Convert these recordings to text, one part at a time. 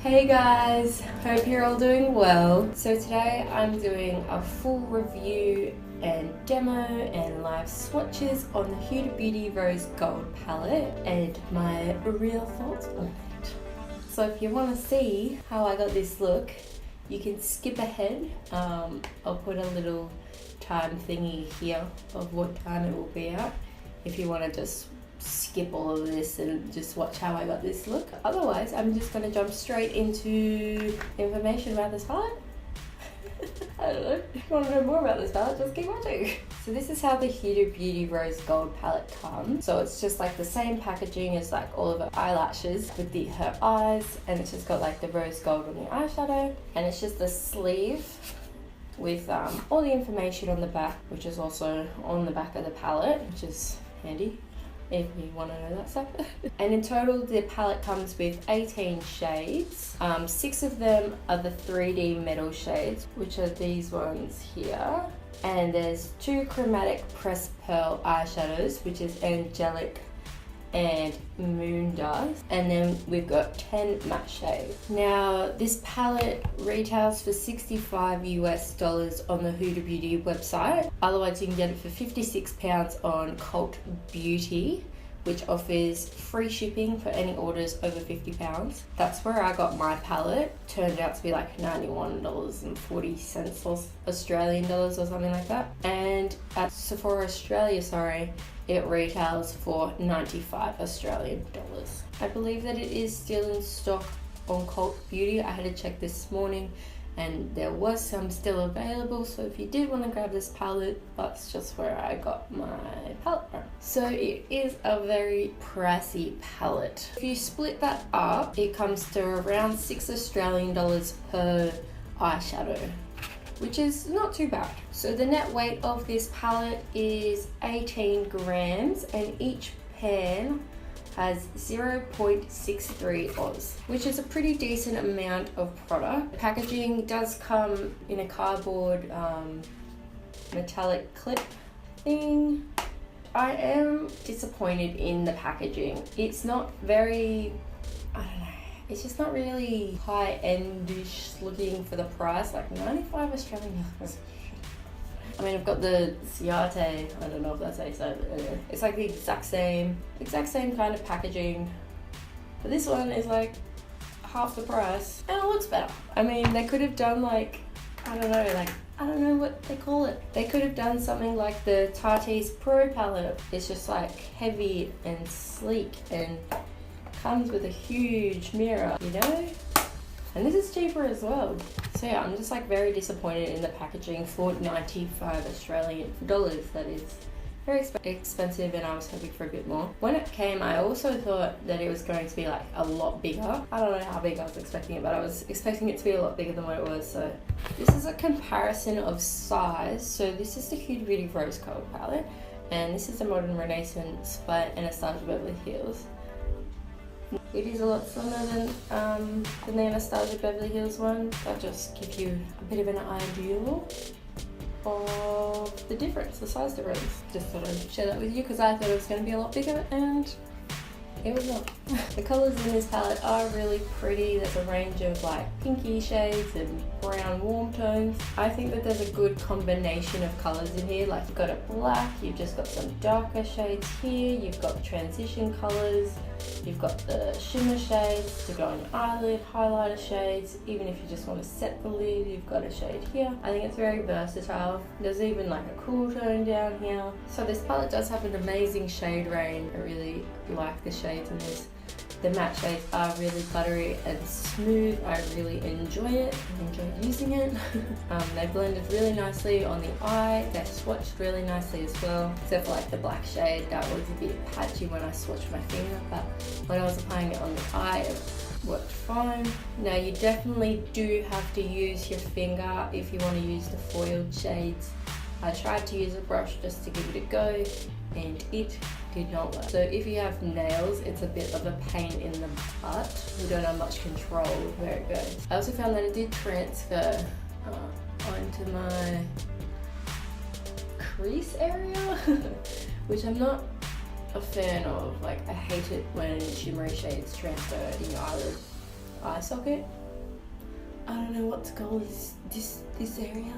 Hey guys, hope you're all doing well. So today I'm doing a full review and demo and live swatches on the Huda Beauty Rose Gold palette and my real thoughts on it. So if you want to see how I got this look, you can skip ahead. I'll put a little time thingy here of what time it will be at if you want to just skip all of this and just watch how I got this look. Otherwise, I'm just going to jump straight into information about this palette. I don't know. If you want to know more about this palette, just keep watching. So this is how the Huda Beauty Rose Gold palette comes. So it's just like the same packaging as like all of her eyelashes with her eyes, and it's just got like the rose gold on the eyeshadow, and it's just the sleeve with all the information on the back, which is also on the back of the palette, which is handy if you want to know that stuff. And in total, the palette comes with 18 shades. 6 of them are the 3D metal shades, which are these ones here. And there's 2 chromatic pressed pearl eyeshadows, which is Angelic and Moon Dust, and then we've got 10 matte shades. Now this palette retails for $65 US on the Huda Beauty website. Otherwise you can get it for £56 on Cult Beauty, which offers free shipping for any orders over £50. That's where I got my palette. Turned out to be like $91.40 or Australian dollars or something like that. And at Sephora Australia, it retails for $95 Australian dollars. I believe that it is still in stock on Cult Beauty. I had to check this morning and there was some still available, so if you did want to grab this palette, that's just where I got my palette from. So it is a very pricey palette. If you split that up, it comes to around $6 Australian dollars per eyeshadow, which is not too bad. So the net weight of this palette is 18 grams and each pan has 0.63 Oz, which is a pretty decent amount of product. The packaging does come in a cardboard metallic clip thing. I am disappointed in the packaging. It's not very, I don't know, it's just not really high-end-ish looking for the price, like 95 Australian dollars. I mean, I've got the Ciate, I don't know if that's how you say it, but anyway. It's like the exact same kind of packaging. But this one is like half the price and it looks better. I mean, they could have done like, I don't know what they call it. They could have done something like the Tate's Pro palette. It's just like heavy and sleek and comes with a huge mirror, you know? And this is cheaper as well. So yeah, I'm just like very disappointed in the packaging for 95 Australian dollars. That is very expensive, and I was hoping for a bit more. When it came, I also thought that it was going to be like a lot bigger. I don't know how big I was expecting it, but I was expecting it to be a lot bigger than what it was. So this is a comparison of size. So this is the Huda Beauty Rose Gold palette, and this is the Modern Renaissance by Anastasia Beverly Hills. It is a lot slimmer than the Anastasia Beverly Hills one. That just gives you a bit of an idea of the difference, the size difference. Just thought I'd share that with you because I thought it was going to be a lot bigger and it was not. The colours in this palette are really pretty. There's a range of like pinky shades and brown warm tones. I think that there's a good combination of colours in here. Like you've got a black, you've just got some darker shades here, you've got transition colours, you've got the shimmer shades to go on your eyelid, highlighter shades. Even if you just want to set the lid, you've got a shade here. I think it's very versatile. There's even like a cool tone down here. So this palette does have an amazing shade range. I really like the shades in this. The matte shades are really buttery and smooth. I really enjoy it. I enjoy using it. They blended really nicely on the eye. They're swatched really nicely as well. Except for like the black shade, that was a bit patchy when I swatched my finger, but when I was applying it on the eye, it worked fine. Now you definitely do have to use your finger if you want to use the foiled shades. I tried to use a brush just to give it a go and it did not work. So if you have nails, it's a bit of a pain in the butt. You don't have much control of where it goes. I also found that it did transfer onto my crease area, which I'm not a fan of. Like, I hate it when shimmery shades transfer in your eye socket. I don't know what to call this area.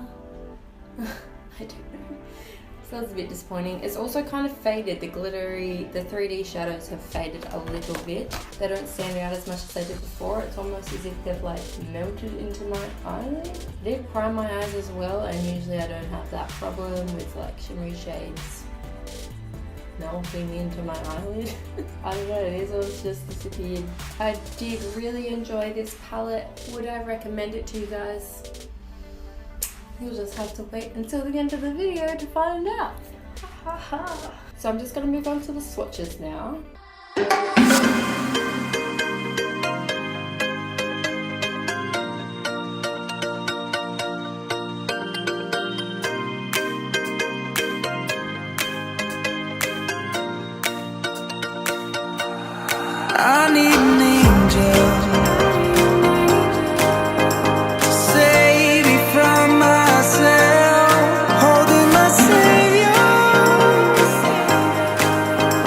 I don't know. So that's a bit disappointing. It's also kind of faded. The 3D shadows have faded a little bit. They don't stand out as much as they did before. It's almost as if they've like melted into my eyelid. I did prime my eyes as well, and usually I don't have that problem with like shimmery shades melting into my eyelid. I don't know, these ones just disappeared. I did really enjoy this palette. Would I recommend it to you guys? You'll just have to wait until the end of the video to find out. So I'm just going to move on to the swatches now. I need an angel to save me from myself, holding my savior,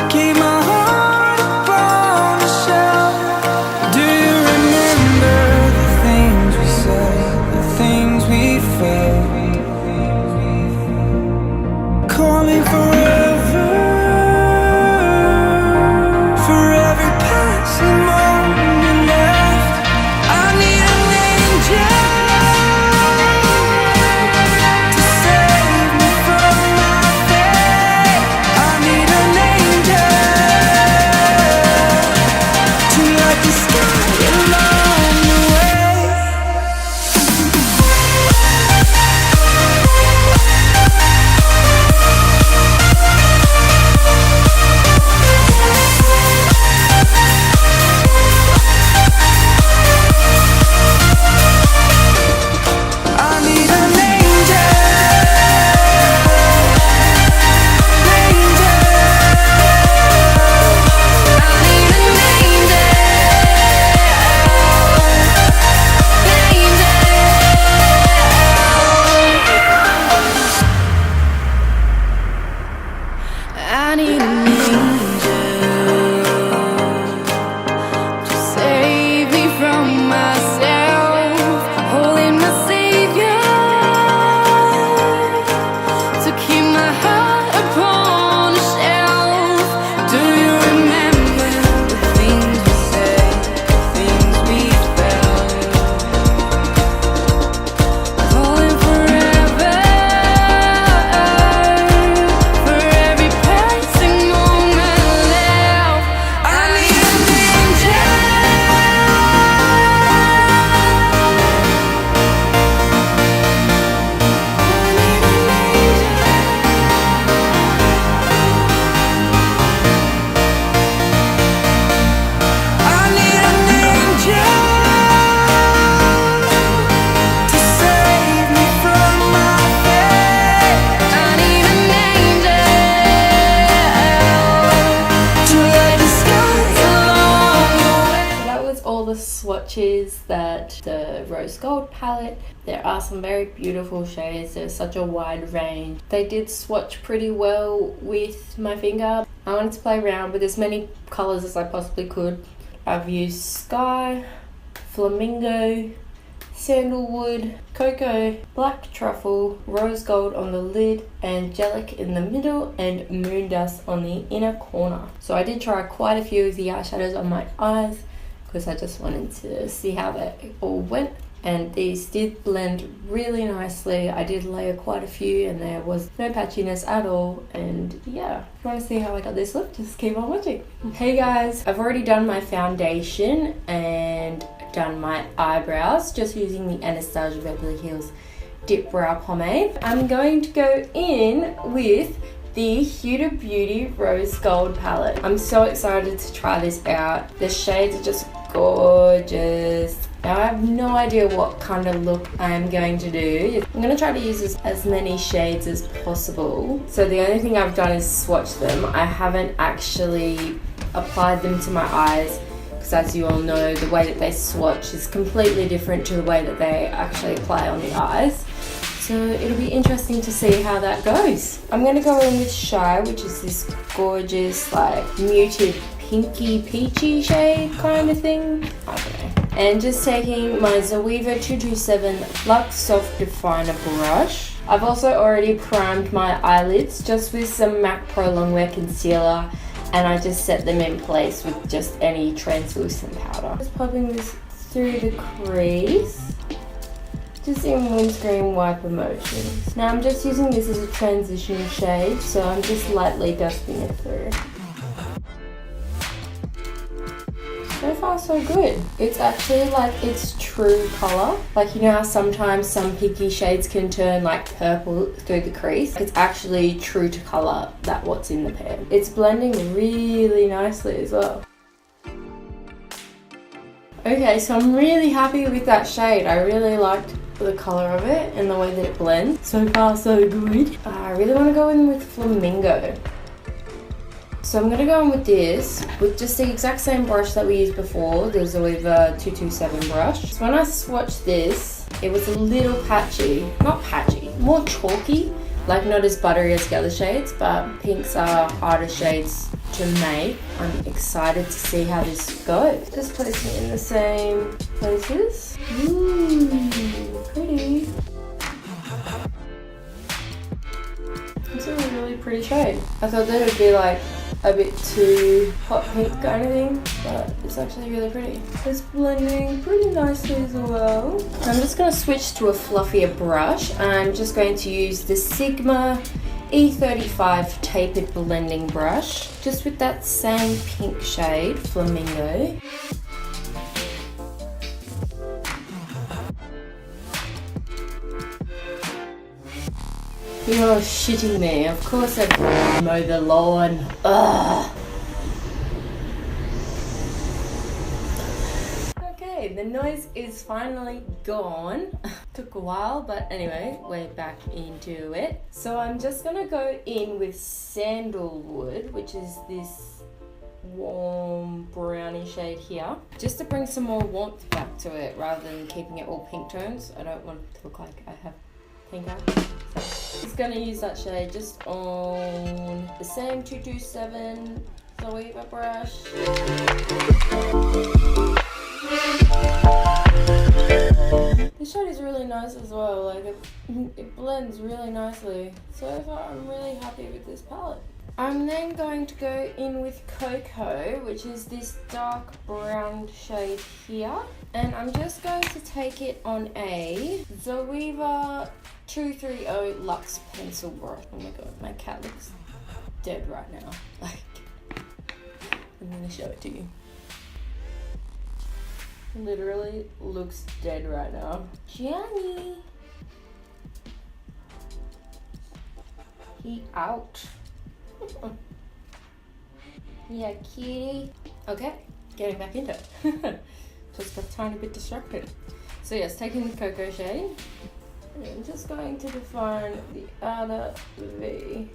keep my heart upon the shelf. Do you remember the things we said, the things we felt, calling forever, forever passing moment left. I need an angel to save me from my fate. I need an angel to light the sky along the way. I need an angel, angel. I need an angel, I need an angel to save me from myself, holding my savior, to keep my heart upon a shelf. Do you remember the things we said, the things we felt, calling forever, for every passing moment left. I need an angel. I need an angel to save me from my fate. I need an angel to light the sky along the way. That was all the swatches that the rose gold palette. There are some very beautiful shades. There's such a wide range. They did swatch pretty well with my finger. I wanted to play around with as many colors as I possibly could. I've used sky, flamingo, sandalwood, cocoa, black truffle, rose gold on the lid, angelic in the middle, and moon dust on the inner corner. So I did try quite a few of the eyeshadows on my eyes because I just wanted to see how that all went. And these did blend really nicely. I did layer quite a few and there was no patchiness at all. And yeah, if you want to see how I got this look, just keep on watching. Hey guys, I've already done my foundation and done my eyebrows just using the Anastasia Beverly Hills Dip Brow Pomade. I'm going to go in with the Huda Beauty Rose Gold Palette. I'm so excited to try this out. The shades are just gorgeous. Now I have no idea what kind of look I am going to do. I'm going to try to use as many shades as possible. So the only thing I've done is swatch them. I haven't actually applied them to my eyes because, as you all know, the way that they swatch is completely different to the way that they actually apply on the eyes. So it'll be interesting to see how that goes. I'm going to go in with Shy, which is this gorgeous like muted pinky peachy shade kind of thing. I don't know. And just taking my Zoeva 227 Luxe Soft Definer brush. I've also already primed my eyelids just with some MAC Pro Longwear Concealer, and I just set them in place with just any translucent powder. Just popping this through the crease, just in windscreen wiper motions. Now I'm just using this as a transition shade, so I'm just lightly dusting it through. So far so good. It's actually like its true colour. Like, you know how sometimes some pinky shades can turn like purple through the crease? It's actually true to colour that what's in the pan. It's blending really nicely as well. Okay, so I'm really happy with that shade. I really liked the colour of it and the way that it blends. So far so good. I really want to go in with Flamingo. So I'm going to go in with this, with just the exact same brush that we used before, the Zoeva 227 brush. So when I swatched this, it was a little patchy, not patchy, more chalky, like not as buttery as the other shades, but pinks are harder shades to make. I'm excited to see how this goes. Just placing it in the same places. Ooh, pretty. It's a really pretty shade. I thought that it would be like a bit too hot pink kind of thing, but it's actually really pretty. It's blending pretty nicely as well. I'm just going to switch to a fluffier brush. I'm just going to use the Sigma E35 tapered blending brush, just with that same pink shade, Flamingo. You're shitting me. Of course I mow the lawn. Ugh. Okay, the noise is finally gone. Took a while, but anyway, we're back into it. So I'm just gonna go in with Sandalwood, which is this warm brownie shade here, just to bring some more warmth back to it rather than keeping it all pink tones. I don't want it to look like I have pink eye. So just gonna use that shade just on the same 227 Zoeva brush. This shade is really nice as well, like it blends really nicely. So far I'm really happy with this palette. I'm then going to go in with Cocoa, which is this dark brown shade here. And I'm just going to take it on a Zoeva 230 Luxe pencil brush. Oh my god, my cat looks dead right now. Like, I'm gonna show it to you. Literally looks dead right now. Johnny! He out. Yeah, kitty. Okay, getting back into it. Just got a tiny bit distracted. So yes, taking the Cocoa shade, and I'm just going to define the outer V.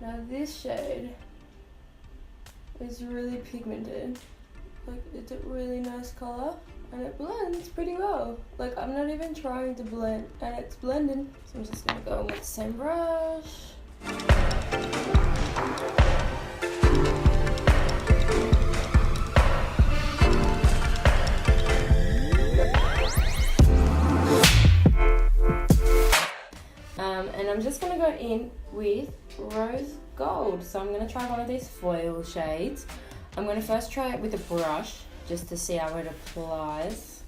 Now this shade is really pigmented. Like, it's a really nice color and it blends pretty well. Like, I'm not even trying to blend and it's blending. So I'm just gonna go in with the same brush. And I'm just gonna go in with Rose Gold. So I'm gonna try one of these foil shades. I'm going to first try it with a brush, just to see how it applies.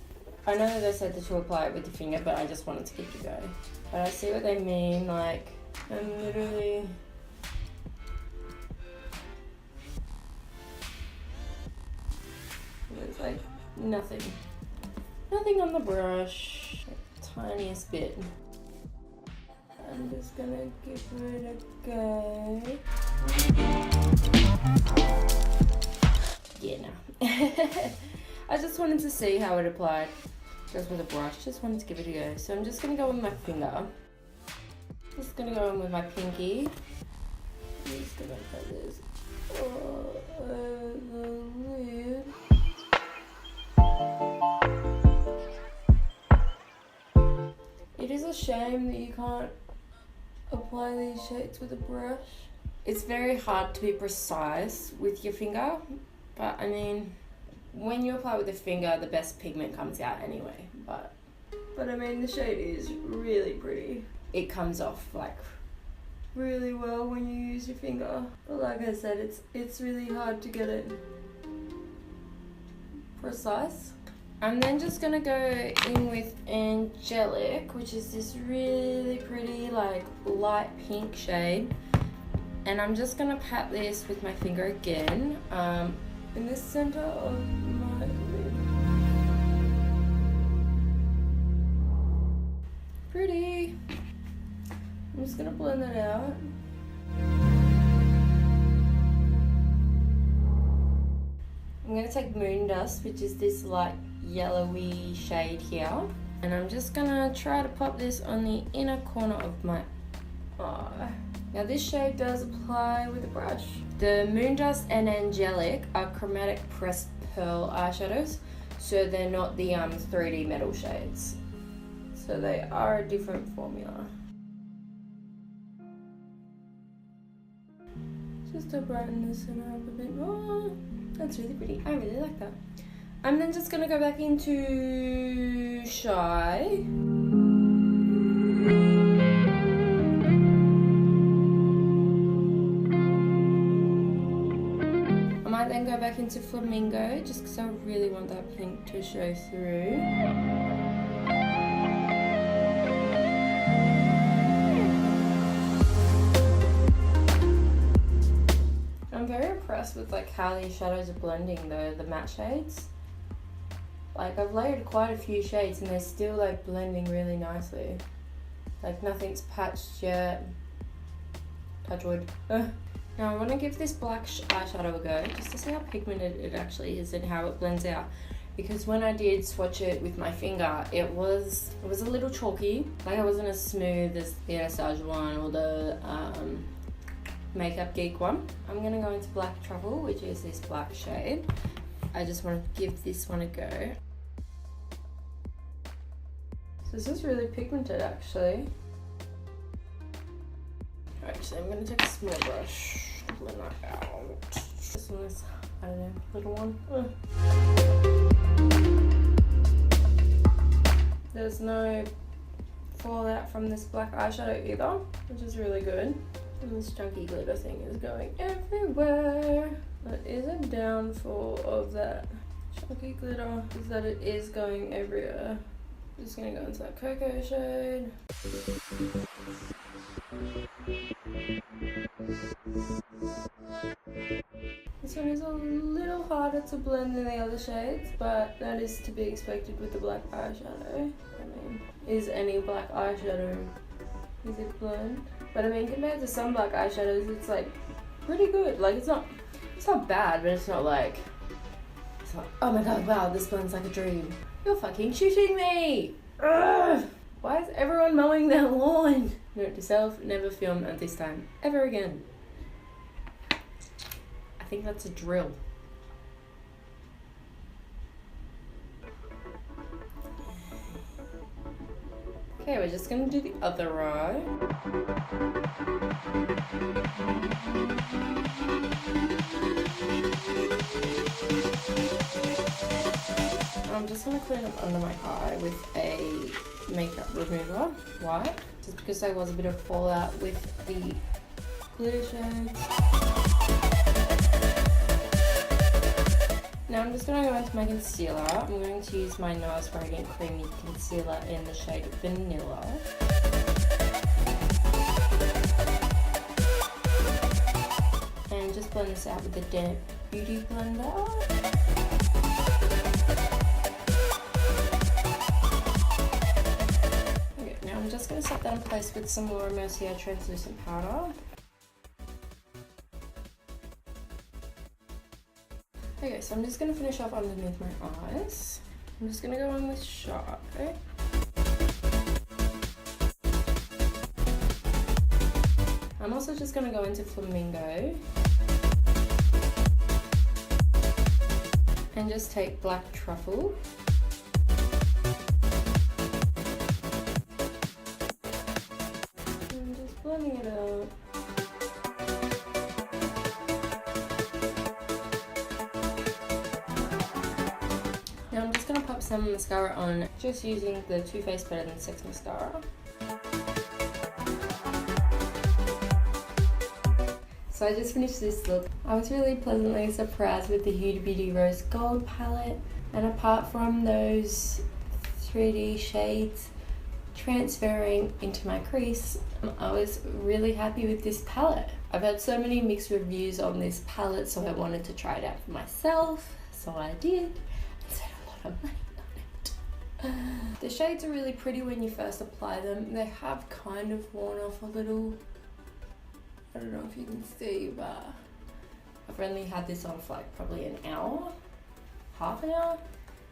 I know that they said that you apply it with your finger, but I just wanted to keep it going. But I see what they mean, like, I'm literally... There's like nothing. Nothing on the brush, the tiniest bit. I'm just going to give it a go. Yeah, no. I just wanted to see how it applied just with a brush. Just wanted to give it a go. So I'm just going to go with my finger. Just going to go in with my pinky. I'm just going to put this over the lid. It is a shame that you can't apply these shades with a brush. It's very hard to be precise with your finger, but I mean, when you apply with the finger, the best pigment comes out anyway. But I mean, the shade is really pretty. It comes off like really well when you use your finger. But like I said, it's really hard to get it precise. I'm then just gonna go in with Angelic, which is this really pretty like light pink shade. And I'm just gonna pat this with my finger again in the center of my lid. Pretty. I'm just gonna blend that out. I'm gonna take Moon Dust, which is this light yellowy shade here, and I'm just gonna try to pop this on the inner corner of my eye. Now this shade does apply with a brush. The Moon Dust and Angelic are chromatic pressed pearl eyeshadows, so they're not the 3D metal shades. So they are a different formula. Just to brighten this center up a bit more. That's really pretty. I really like that. I'm then just gonna go back into Shy. I might then go back into Flamingo just because I really want that pink to show through. I'm very impressed with like how these shadows are blending though, the matte shades. Like I've layered quite a few shades and they're still like blending really nicely. Like nothing's patched yet. Touch wood. Now I want to give this black eyeshadow a go just to see how pigmented it actually is and how it blends out. Because when I did swatch it with my finger, it was a little chalky. Like it wasn't as smooth as the Anastasia one or the Makeup Geek one. I'm going to go into Black Truffle, which is this black shade. I just want to give this one a go. So this is really pigmented actually. Actually, I'm going to take a small brush, blend that out. This one is, I don't know, little one. There's no fallout from this black eyeshadow either, which is really good. And this chunky glitter thing is going everywhere. That is a downfall of that chunky glitter, is that it is going everywhere. I'm just gonna go into that cocoa shade. This one is a little harder to blend than the other shades, but that is to be expected with the black eyeshadow. I mean, is any black eyeshadow easy to blend? But I mean, compared to some black eyeshadows, it's like pretty good. Like it's not bad, but it's not like, oh my god, wow, this blends like a dream. You're fucking shooting me! Ugh! Why is everyone mowing their lawn? Note to self, never film at this time, ever again. I think that's a drill. Okay, we're just gonna do the other eye. I'm just gonna clean up under my eye with a makeup remover, white, just because there was a bit of fallout with the glitter shades. Now I'm just going to go into my concealer. I'm going to use my NARS Radiant Creamy Concealer in the shade Vanilla. And just blend this out with the Damp Beauty Blender. Okay, now I'm just going to set that in place with some Laura Mercier translucent powder. Okay, so I'm just going to finish off underneath my eyes. I'm just going to go in with Shy. I'm also just going to go into Flamingo. And just take Black Truffle. And just blending some mascara on, just using the Too Faced Better Than Sex mascara. So I just finished this look. I was really pleasantly surprised with the Huda Beauty Rose Gold palette, and apart from those 3D shades transferring into my crease, I was really happy with this palette. I've had so many mixed reviews on this palette, so I wanted to try it out for myself, so I did. I spent a lot of money on it. The shades are really pretty when you first apply them. They have kind of worn off a little. I don't know if you can see, but I've only had this on for like probably an hour, half an hour,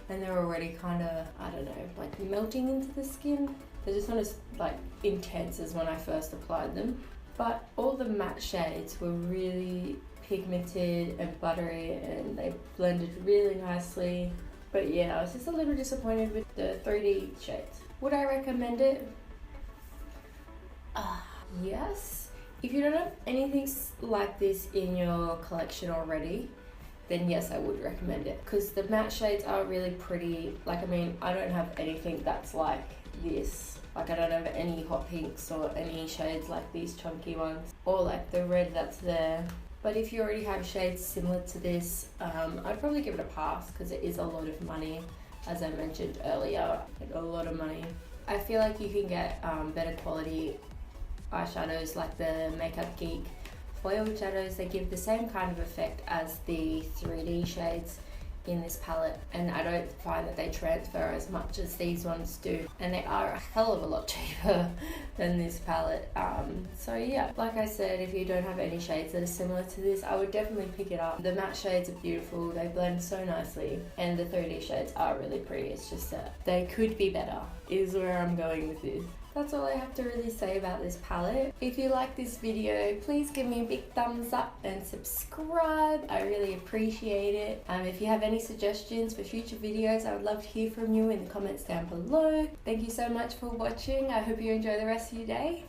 and they're already kind of, I don't know, like melting into the skin. They're just not as like intense as when I first applied them. But all the matte shades were really pigmented and buttery, and they blended really nicely. But yeah, I was just a little disappointed with the 3D shades. Would I recommend it? Yes. If you don't have anything like this in your collection already, then yes, I would recommend it, because the matte shades are really pretty. Like, I mean, I don't have anything that's like this. Like, I don't have any hot pinks or any shades like these chunky ones, or like the red that's there. But if you already have shades similar to this, I'd probably give it a pass, because it is a lot of money. As I mentioned earlier, like a lot of money. I feel like you can get better quality eyeshadows like the Makeup Geek foil shadows. They give the same kind of effect as the 3D shades in this palette, and I don't find that they transfer as much as these ones do, and they are a hell of a lot cheaper than this palette. So yeah, like I said, if you don't have any shades that are similar to this, I would definitely pick it up. The matte shades are beautiful, they blend so nicely, and the 3D shades are really pretty. It's just that they could be better, is where I'm going with this. That's all I have to really say about this palette. If you like this video, please give me a big thumbs up and subscribe. I really appreciate it. If you have any suggestions for future videos, I would love to hear from you in the comments down below. Thank you so much for watching. I hope you enjoy the rest of your day.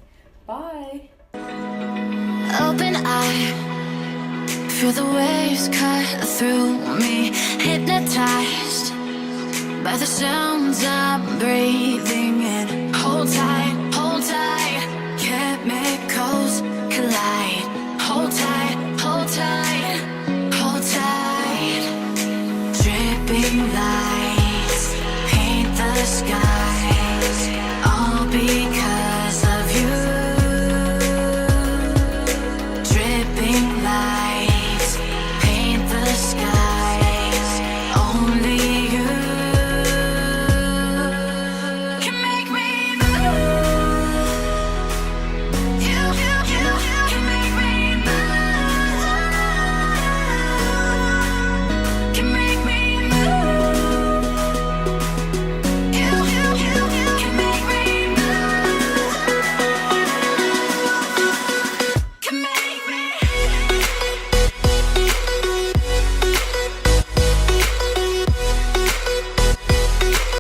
Bye. Open eye, feel the waves cut through me, hypnotized by the sounds I'm breathing in. Hold tight, chemicals collide. Hold tight, dripping lights paint the skies, all because of you. Dripping